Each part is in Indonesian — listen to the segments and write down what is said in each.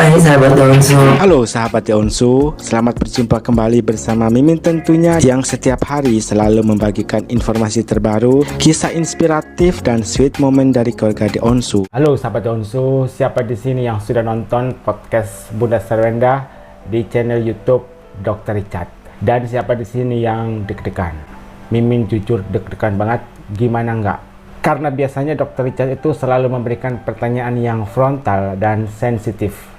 Hai sahabat Onsu. Halo sahabat Onsu, selamat berjumpa kembali bersama Mimin tentunya yang setiap hari selalu membagikan informasi terbaru, kisah inspiratif dan sweet moment dari keluarga di Onsu. Halo sahabat Onsu, siapa di sini yang sudah nonton podcast Bunda Sarwenda di channel YouTube Dr. Richard? Dan siapa di sini yang deg-degan? Mimin jujur deg-degan banget, gimana enggak? Karena biasanya Dr. Richard itu selalu memberikan pertanyaan yang frontal dan sensitif.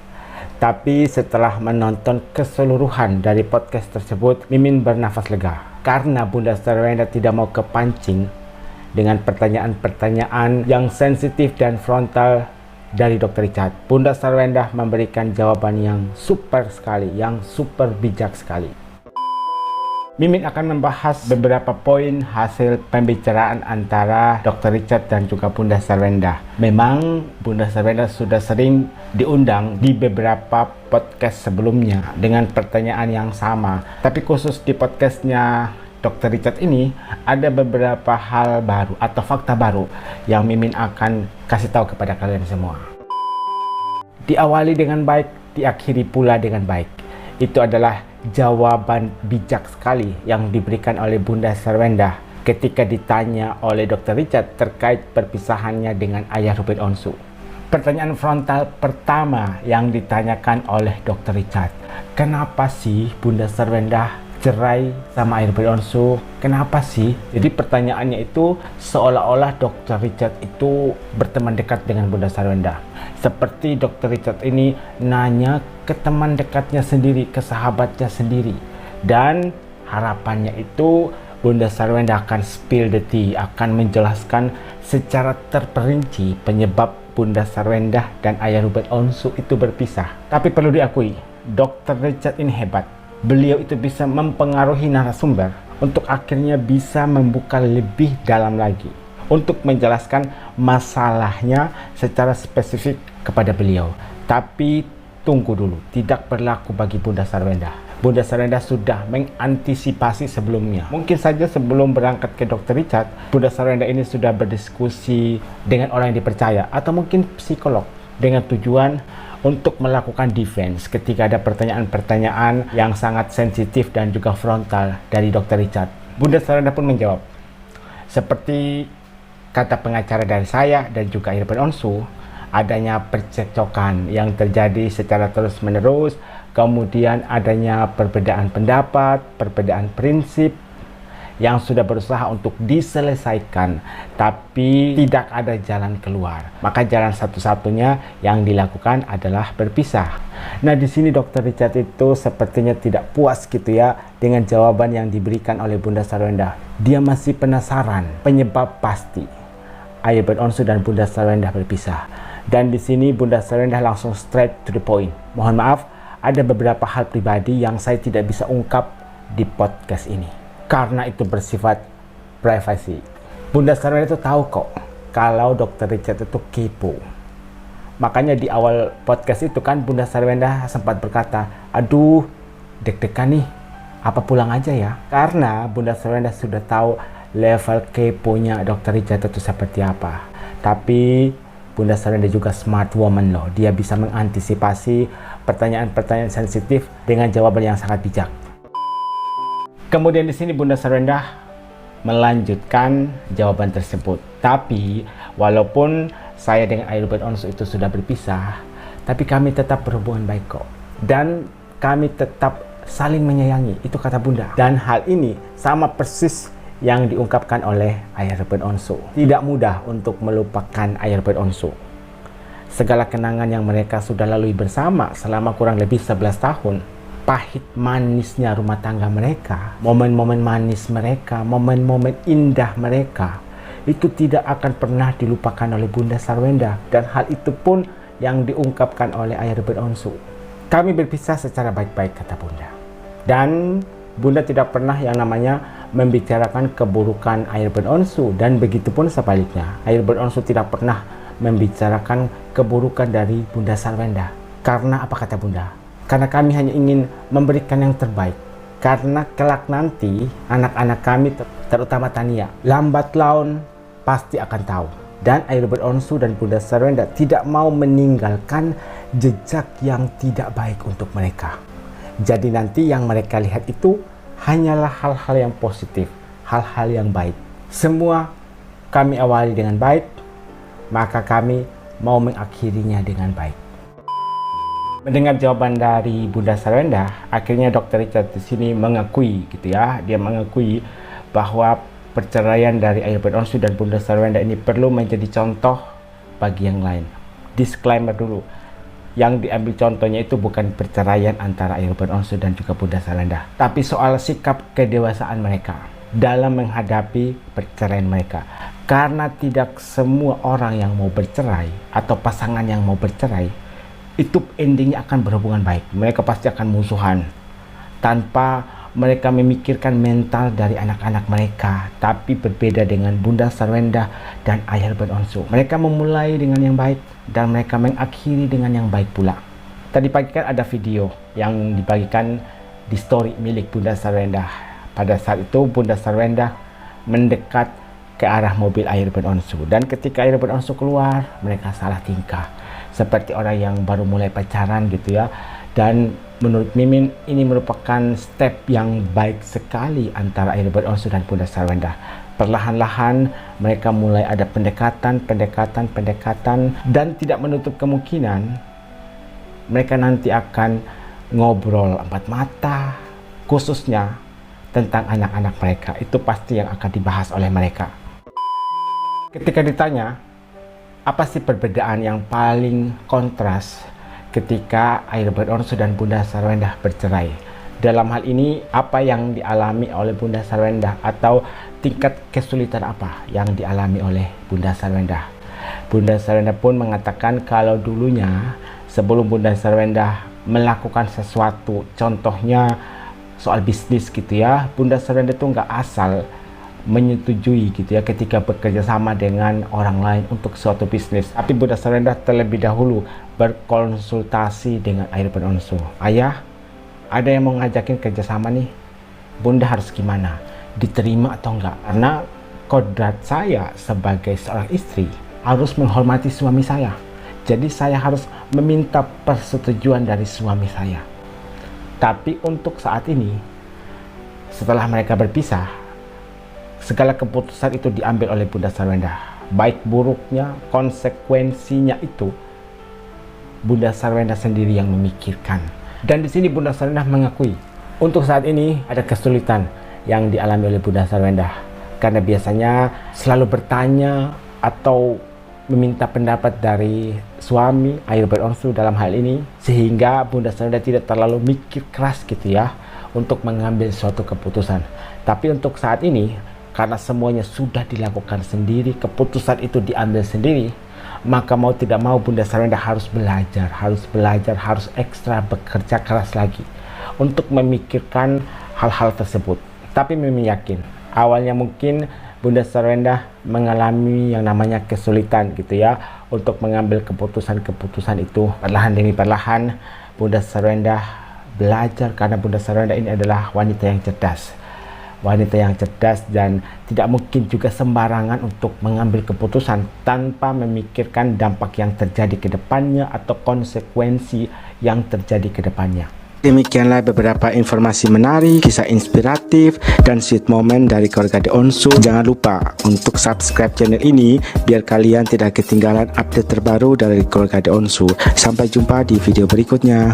Tapi setelah menonton keseluruhan dari podcast tersebut, Mimin bernafas lega. Karena Bunda Sarwenda tidak mau kepancing dengan pertanyaan-pertanyaan yang sensitif dan frontal dari Dr. Richard. Bunda Sarwenda memberikan jawaban yang super sekali, yang super bijak sekali. Mimin akan membahas beberapa poin hasil pembicaraan antara Dr. Richard dan juga Bunda Sarwenda. Memang Bunda Sarwenda sudah sering diundang di beberapa podcast sebelumnya dengan pertanyaan yang sama. Tapi khusus di podcastnya Dr. Richard ini ada beberapa hal baru atau fakta baru yang Mimin akan kasih tahu kepada kalian semua. Diawali dengan baik, diakhiri pula dengan baik. Itu adalah jawaban bijak sekali yang diberikan oleh Bunda Sarwenda ketika ditanya oleh Dr. Richard terkait perpisahannya dengan ayah Ruben Onsu. Pertanyaan frontal pertama yang ditanyakan oleh Dr. Richard, kenapa sih Bunda Sarwenda cerai sama ayah Ruben Onsu? Kenapa sih? Jadi pertanyaannya itu seolah-olah Dr. Richard itu berteman dekat dengan Bunda Sarwenda. Seperti Dr. Richard ini nanya ke teman dekatnya sendiri, ke sahabatnya sendiri. Dan harapannya itu Bunda Sarwenda akan spill the tea, akan menjelaskan secara terperinci penyebab Bunda Sarwenda dan ayah Ruben Onsu itu berpisah. Tapi perlu diakui, Dr. Richard ini hebat. Beliau itu bisa mempengaruhi narasumber untuk akhirnya bisa membuka lebih dalam lagi untuk menjelaskan masalahnya secara spesifik kepada beliau. Tapi tunggu dulu, tidak berlaku bagi Bunda Sarwenda. Bunda Sarwenda sudah mengantisipasi sebelumnya. Mungkin saja sebelum berangkat ke Dr. Richard, Bunda Sarwenda ini sudah berdiskusi dengan orang yang dipercaya atau mungkin psikolog dengan tujuan untuk melakukan defense ketika ada pertanyaan-pertanyaan yang sangat sensitif dan juga frontal dari Dr. Richard. Bunda Sarwenda pun menjawab, seperti kata pengacara dari saya dan juga ayah Ruben Onsu, adanya percekcokan yang terjadi secara terus-menerus, kemudian adanya perbedaan pendapat, perbedaan prinsip yang sudah berusaha untuk diselesaikan, tapi tidak ada jalan keluar. Maka jalan satu-satunya yang dilakukan adalah berpisah. Nah, di sini Dr. Richard itu sepertinya tidak puas gitu ya dengan jawaban yang diberikan oleh Bunda Sarwenda. Dia masih penasaran penyebab pasti ayah Ruben Onsu dan Bunda Sarwenda berpisah. Dan di sini Bunda Sarwenda langsung straight to the point. Mohon maaf, ada beberapa hal pribadi yang saya tidak bisa ungkap di podcast ini karena itu bersifat privasi. Bunda Sarwenda itu tahu kok kalau Dr. Richard itu kepo. Makanya di awal podcast itu kan Bunda Sarwenda sempat berkata, aduh deg-degan nih, apa pulang aja ya? Karena Bunda Sarwenda sudah tahu level keponya Dr. Richard itu seperti apa. Tapi Bunda Sarwenda juga smart woman loh. Dia bisa mengantisipasi pertanyaan-pertanyaan sensitif dengan jawaban yang sangat bijak. Kemudian di sini Bunda Sarwenda melanjutkan jawaban tersebut. Tapi walaupun saya dengan ayah Ruben Onsu itu sudah berpisah, tapi kami tetap berhubungan baik kok. Dan kami tetap saling menyayangi, itu kata Bunda. Dan hal ini sama persis yang diungkapkan oleh ayah Ruben Onsu. Tidak mudah untuk melupakan ayah Ruben Onsu. Segala kenangan yang mereka sudah lalui bersama selama kurang lebih 11 tahun. Pahit manisnya rumah tangga mereka, momen-momen manis mereka, momen-momen indah mereka, itu tidak akan pernah dilupakan oleh Bunda Sarwenda. Dan hal itu pun yang diungkapkan oleh ayah Ruben Onsu. Kami berpisah secara baik-baik, kata Bunda. Dan Bunda tidak pernah yang namanya membicarakan keburukan ayah Ruben Onsu, dan begitu pun sebaliknya. Ayah Ruben Onsu tidak pernah membicarakan keburukan dari Bunda Sarwenda. Karena apa kata Bunda? Karena kami hanya ingin memberikan yang terbaik. Karena kelak nanti anak-anak kami, terutama Tania, lambat laun pasti akan tahu Dan Airbud Onsu dan Bunda Sarwenda tidak mau meninggalkan jejak yang tidak baik untuk mereka. Jadi nanti yang mereka lihat itu hanyalah hal-hal yang positif, hal-hal yang baik. Semua kami awali dengan baik, maka kami mau mengakhirinya dengan baik. Mendengar jawaban dari Bunda Sarwenda, akhirnya Dr. Richard di sini mengakui gitu ya. Dia mengakui bahwa perceraian dari Airbud Onsu dan Bunda Sarwenda ini perlu menjadi contoh bagi yang lain. Disclaimer dulu, yang diambil contohnya itu bukan perceraian antara Airbud Onsu dan juga Bunda Sarwenda, tapi soal sikap kedewasaan mereka dalam menghadapi perceraian mereka. Karena tidak semua orang yang mau bercerai atau pasangan yang mau bercerai itu endingnya akan berhubungan baik. Mereka pasti akan musuhan tanpa mereka memikirkan mental dari anak-anak mereka. Tapi berbeda dengan Bunda Sarwenda dan Airbud Onsu, mereka memulai dengan yang baik dan mereka mengakhiri dengan yang baik pula. Tadi pagi kan ada video yang dibagikan di story milik Bunda Sarwenda. Pada saat itu Bunda Sarwenda mendekat ke arah mobil Airbud Onsu, dan ketika Airbud Onsu keluar, mereka salah tingkah seperti orang yang baru mulai pacaran gitu ya. Dan menurut Mimin ini merupakan step yang baik sekali antara Airbud Onsu dan Bunda Sarwenda. Perlahan-lahan mereka mulai ada pendekatan, dan tidak menutup kemungkinan mereka nanti akan ngobrol empat mata, khususnya tentang anak-anak mereka. Itu pasti yang akan dibahas oleh mereka. Ketika ditanya, apa sih perbedaan yang paling kontras ketika Airbud Onsu dan Bunda Sarwenda bercerai? Dalam hal ini, apa yang dialami oleh Bunda Sarwenda atau tingkat kesulitan apa yang dialami oleh Bunda Sarwenda? Bunda Sarwenda pun mengatakan kalau dulunya sebelum Bunda Sarwenda melakukan sesuatu, contohnya soal bisnis gitu ya, Bunda Sarwenda itu nggak asal menyetujui gitu ya ketika bekerja sama dengan orang lain untuk suatu bisnis. Tapi Bunda Sarwenda terlebih dahulu berkonsultasi dengan Airbud Onsu. Ayah, ada yang mau ngajakin kerjasama nih, Bunda harus gimana? Diterima atau enggak? Karena kodrat saya sebagai seorang istri harus menghormati suami saya. Jadi saya harus meminta persetujuan dari suami saya. Tapi untuk saat ini, setelah mereka berpisah, segala keputusan itu diambil oleh Bunda Sarwenda. Baik buruknya, konsekuensinya itu Bunda Sarwenda sendiri yang memikirkan. Dan di sini Bunda Sarwenda mengakui untuk saat ini ada kesulitan yang dialami oleh Bunda Sarwenda, karena biasanya selalu bertanya atau meminta pendapat dari suami Airbud Onsu dalam hal ini, sehingga Bunda Sarwenda tidak terlalu mikir keras gitu ya untuk mengambil suatu keputusan. Tapi untuk saat ini, karena semuanya sudah dilakukan sendiri, keputusan itu diambil sendiri, maka mau tidak mau Bunda Sarwenda harus belajar, harus ekstra bekerja keras lagi untuk memikirkan hal-hal tersebut. Tapi Mimin yakin, awalnya mungkin Bunda Sarwenda mengalami yang namanya kesulitan gitu ya untuk mengambil keputusan-keputusan itu. Perlahan demi perlahan Bunda Sarwenda belajar, karena Bunda Sarwenda ini adalah wanita yang cerdas. Wanita yang cerdas dan tidak mungkin juga sembarangan untuk mengambil keputusan tanpa memikirkan dampak yang terjadi ke depannya atau konsekuensi yang terjadi ke depannya. Demikianlah beberapa informasi menarik, kisah inspiratif, dan sweet moment dari keluarga The Onsu. Jangan lupa untuk subscribe channel ini biar kalian tidak ketinggalan update terbaru dari keluarga The Onsu. Sampai jumpa di video berikutnya.